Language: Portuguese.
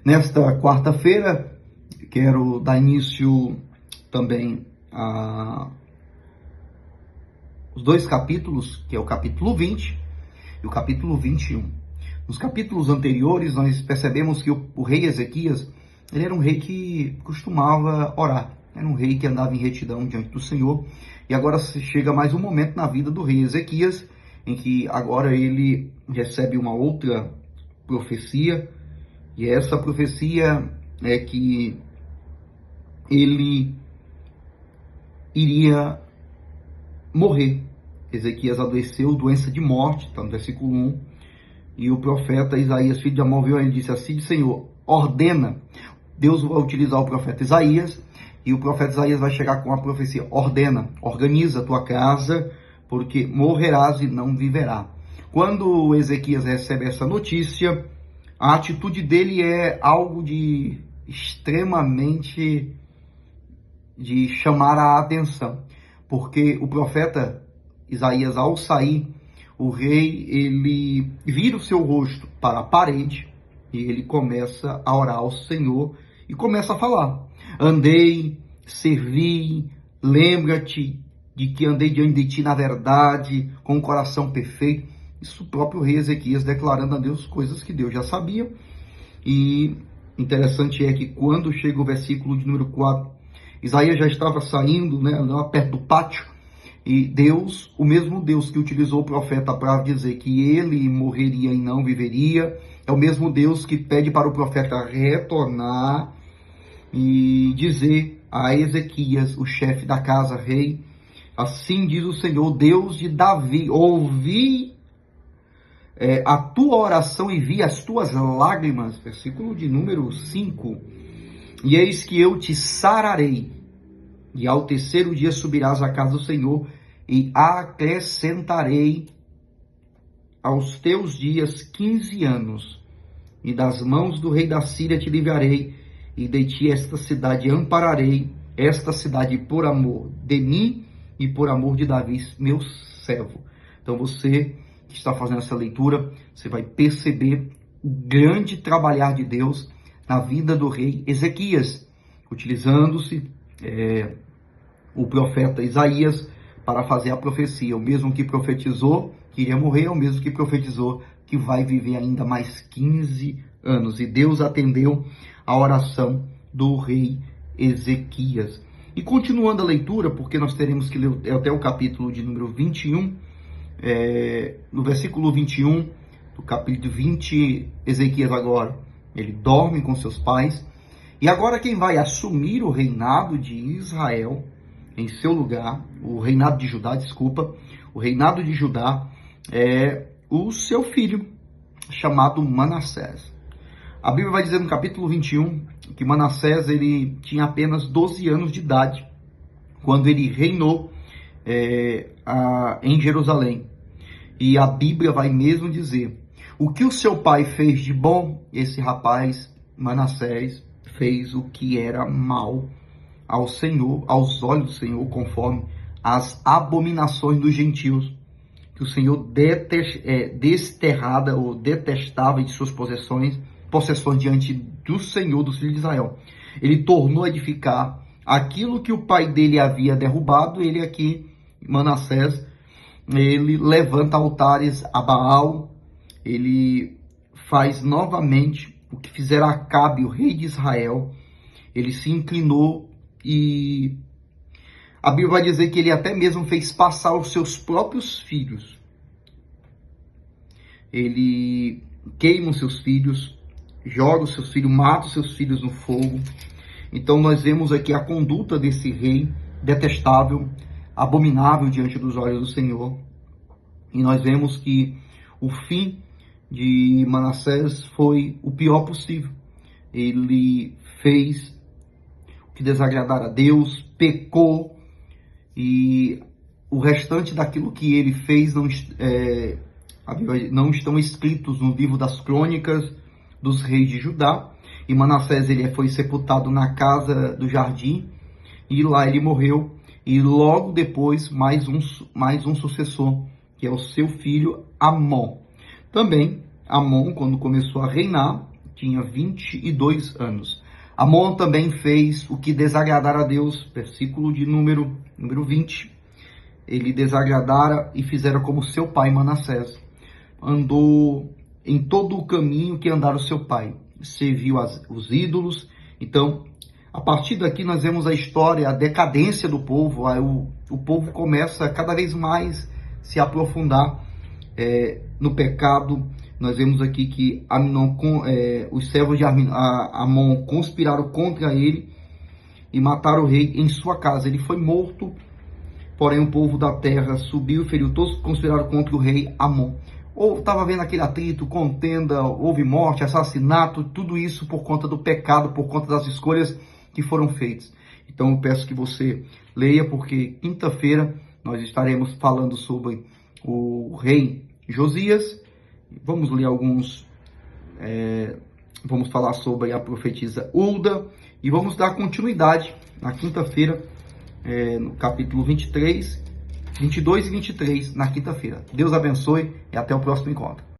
Nesta quarta-feira, quero dar início também a os dois capítulos, que é o capítulo 20 e o capítulo 21. Nos capítulos anteriores, nós percebemos que o rei Ezequias, ele era um rei que costumava orar, era um rei que andava em retidão diante do Senhor, e agora chega mais um momento na vida do rei Ezequias, em que agora ele recebe uma outra profecia, e essa profecia é que ele iria morrer. Ezequias adoeceu, doença de morte, está no versículo 1, e o profeta Isaías, filho de Amós, viu ele disse assim: Senhor, ordena. Deus vai utilizar o profeta Isaías, e o profeta Isaías vai chegar com a profecia: ordena, organiza a tua casa, porque morrerás e não viverá. Quando Ezequias recebe essa notícia, a atitude dele é algo de extremamente de chamar a atenção, porque o profeta Isaías, ao sair, o rei, ele vira o seu rosto para a parede e ele começa a orar ao Senhor e começa a falar: andei, servi, lembra-te de que andei diante de ti na verdade, com o coração perfeito. Isso o próprio rei Ezequias declarando a Deus coisas que Deus já sabia. E interessante é que quando chega o versículo de número 4, Isaías já estava saindo, lá perto do pátio, e Deus, o mesmo Deus que utilizou o profeta para dizer que ele morreria e não viveria, é o mesmo Deus que pede para o profeta retornar e dizer a Ezequias, o chefe da casa, rei: assim diz o Senhor, Deus de Davi, ouvi a tua oração e vi as tuas lágrimas. Versículo de número 5. E eis que eu te sararei, e ao terceiro dia subirás à casa do Senhor, e acrescentarei aos teus dias 15 anos, e das mãos do rei da Síria te livrarei, e de ti esta cidade ampararei, esta cidade por amor de mim e por amor de Davi, meu servo. Então você que está fazendo essa leitura, você vai perceber o grande trabalhar de Deus na vida do rei Ezequias, utilizando-se o profeta Isaías para fazer a profecia. O mesmo que profetizou que iria morrer, é o mesmo que profetizou que vai viver ainda mais 15 anos. E Deus atendeu a oração do rei Ezequias. E continuando a leitura, porque nós teremos que ler até o capítulo de número 21, no versículo 21 do capítulo 20, Ezequias agora, ele dorme com seus pais, e agora quem vai assumir o reinado de Israel em seu lugar, o reinado de Judá, o reinado de Judá é o seu filho, chamado Manassés. A Bíblia vai dizer no capítulo 21 que Manassés, ele tinha apenas 12 anos de idade quando ele reinou em Jerusalém. E a Bíblia vai mesmo dizer: o que o seu pai fez de bom, esse rapaz, Manassés, fez o que era mal ao Senhor, aos olhos do Senhor, conforme as abominações dos gentios, que o Senhor desterrada ou detestava de suas possessões diante do Senhor, dos filhos de Israel. Ele tornou a edificar aquilo que o pai dele havia derrubado. Ele aqui, Manassés, ele levanta altares a Baal, ele faz novamente o que fizera Acabe, o rei de Israel. Ele se inclinou e a Bíblia vai dizer que ele até mesmo fez passar os seus próprios filhos. Ele queima os seus filhos, joga os seus filhos, mata os seus filhos no fogo. Então nós vemos aqui a conduta desse rei detestável, abominável diante dos olhos do Senhor. E nós vemos que o fim de Manassés foi o pior possível. Ele fez o que desagradara a Deus, pecou, e o restante daquilo que ele fez não estão escritos no livro das crônicas dos reis de Judá. E Manassés, ele foi sepultado na casa do jardim, e lá ele morreu. E logo depois, mais um sucessor, que é o seu filho Amon. Também, Amon, quando começou a reinar, tinha 22 anos. Amon também fez o que desagradara a Deus, versículo de número 20. Ele desagradara e fizera como seu pai Manassés. Andou em todo o caminho que andara o seu pai. Serviu os ídolos. Então, a partir daqui nós vemos a história, a decadência do povo. O povo começa cada vez mais se aprofundar no pecado. Nós vemos aqui que os servos de Amon conspiraram contra ele e mataram o rei em sua casa. Ele foi morto, porém o povo da terra subiu e feriu todos que conspiraram contra o rei Amon. Ou estava vendo aquele atrito, contenda, houve morte, assassinato, tudo isso por conta do pecado, por conta das escolhas que foram feitas. Então eu peço que você leia, porque quinta-feira nós estaremos falando sobre o rei Josias. Vamos ler vamos falar sobre a profetisa Hulda e vamos dar continuidade na quinta-feira, no capítulo 22 e 23, na quinta-feira. Deus abençoe e até o próximo encontro.